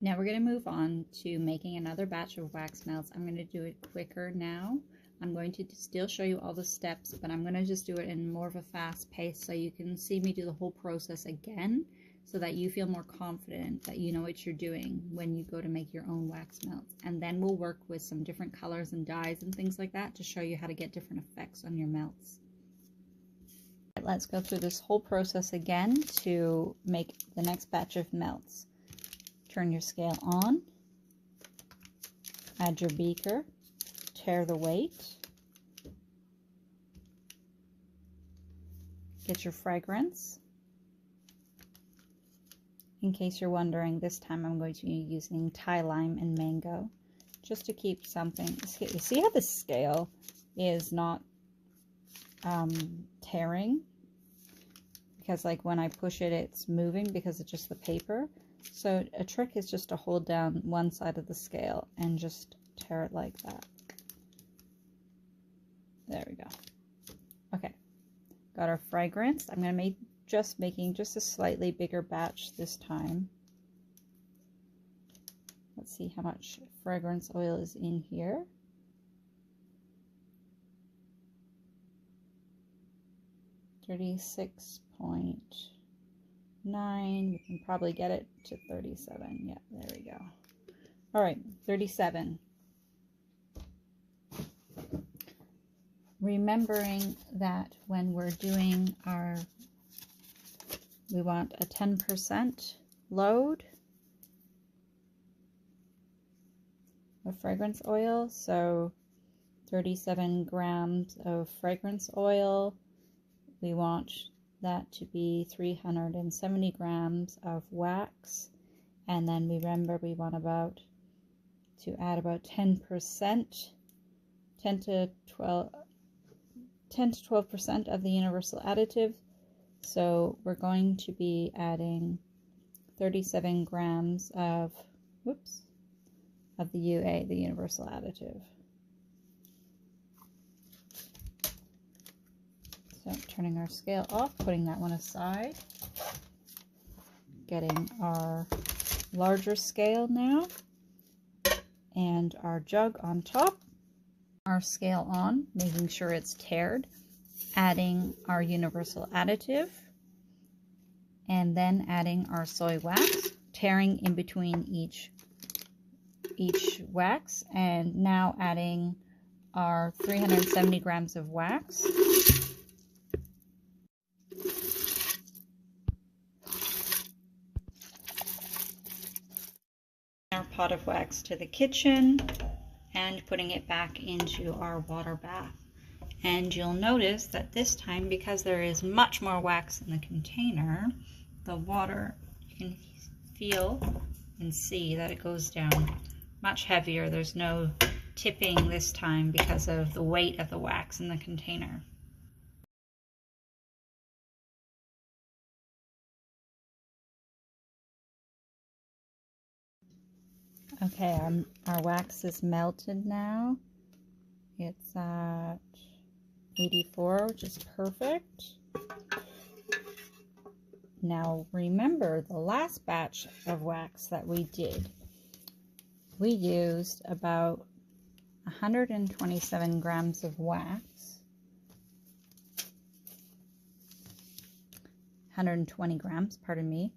Now we're going to move on to making another batch of wax melts. I'm going to do it quicker now. I'm going to still show you all the steps, but I'm going to just do it in more of a fast pace so you can see me do the whole process again, so that you feel more confident that you know what you're doing when you go to make your own wax melts. And then we'll work with some different colors and dyes and things like that to show you how to get different effects on your melts. Let's go through this whole process again to make the next batch of melts. Turn your scale on, add your beaker, tare the weight, get your fragrance. In case you're wondering, this time I'm going to be using Thai lime and mango, just to keep something. You see how the scale is not tearing? Because like when I push it, it's moving because it's just the paper. So a trick is just to hold down one side of the scale and just tear it like that. There we go. Okay, got our fragrance. I'm going to making just a slightly bigger batch this time. Let's see how much fragrance oil is in here. $36.9. We can probably get it to 37. Yeah, there we go. All right, 37. Remembering that when we're doing we want a 10% load of fragrance oil, so 37 grams of fragrance oil. We want that to be 370 grams of wax, and then remember we want to add about 10%, 10 to 12% of the universal additive. So we're going to be adding 37 grams of the UA, the universal additive. So turning our scale off, putting that one aside, getting our larger scale now, and our jug on top, our scale on, making sure it's tared, adding our universal additive, and then adding our soy wax, tearing in between each wax, and now adding our 370 grams of wax. Our pot of wax to the kitchen and putting it back into our water bath. And you'll notice that this time, because there is much more wax in the container, the water, you can feel and see that it goes down much heavier. There's no tipping this time because of the weight of the wax in the container. Okay, our wax is melted now. It's at 84, which is perfect. Now remember the last batch of wax that we did. We used about 127 grams of wax, 120 grams, pardon me,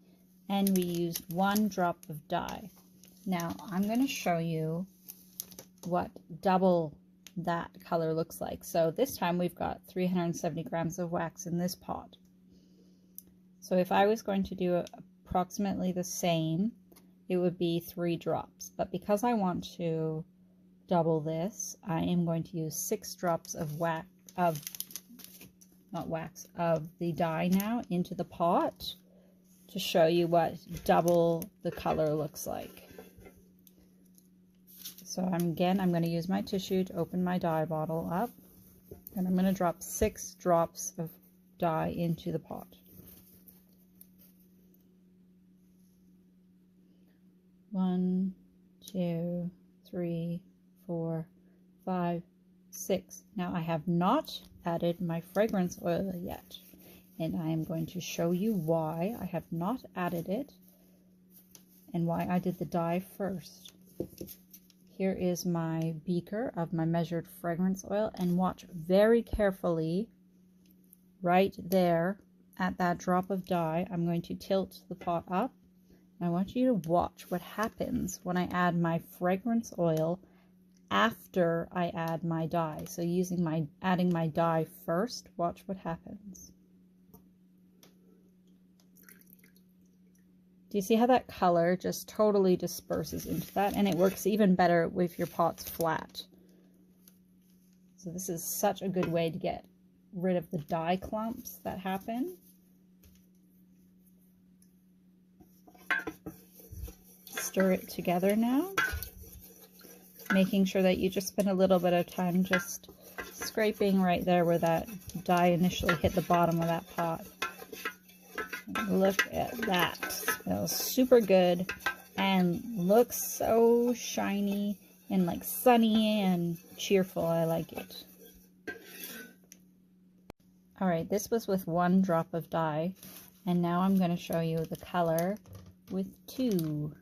and we used 1 drop of dye. Now I'm going to show you what double that color looks like. So this time we've got 370 grams of wax in this pot. So if I was going to do approximately the same, it would be 3 drops. But because I want to double this, I am going to use 6 drops of of the dye now into the pot to show you what double the color looks like. So I'm going to use my tissue to open my dye bottle up, and I'm going to drop 6 drops of dye into the pot. 1, 2, 3, 4, 5, 6. Now I have not added my fragrance oil yet, and I am going to show you why I have not added it. and why I did the dye first. Here is my beaker of my measured fragrance oil, and watch very carefully right there at that drop of dye. I'm going to tilt the pot up. I want you to watch what happens when I add my fragrance oil after I add my dye. So adding my dye first, watch what happens. Do you see how that color just totally disperses into that? And it works even better if your pot's flat. So this is such a good way to get rid of the dye clumps that happen. Stir it together now, making sure that you just spend a little bit of time just scraping right there where that dye initially hit the bottom of that pot. Look at that. Smells super good and looks so shiny and like sunny and cheerful. I like it. All right, this was with 1 drop of dye, and now I'm going to show you the color with 2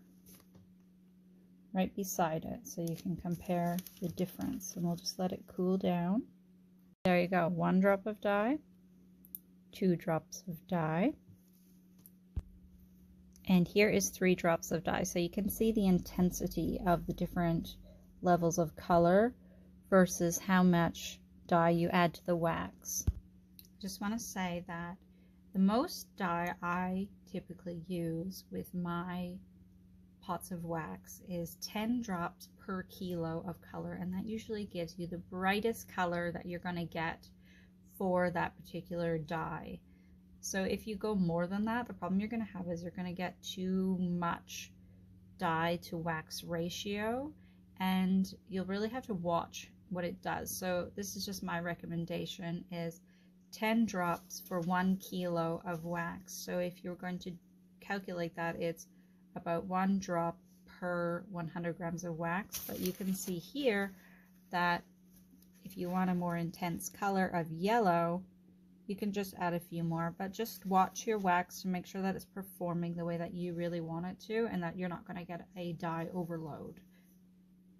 right beside it so you can compare the difference, and we'll just let it cool down. There you go, 1 drop of dye, 2 drops of dye, and here is 3 drops of dye. So you can see the intensity of the different levels of color versus how much dye you add to the wax. Just want to say that the most dye I typically use with my pots of wax is 10 drops per kilo of color, and that usually gives you the brightest color that you're going to get for that particular dye. So if you go more than that, the problem you're going to have is you're going to get too much dye to wax ratio, and you'll really have to watch what it does. So this is just my recommendation, is 10 drops for 1 kilo of wax. So if you're going to calculate that, it's about 1 drop per 100 grams of wax. But you can see here that if you want a more intense color of yellow, you can just add a few more, but just watch your wax to make sure that it's performing the way that you really want it to, and that you're not going to get a dye overload.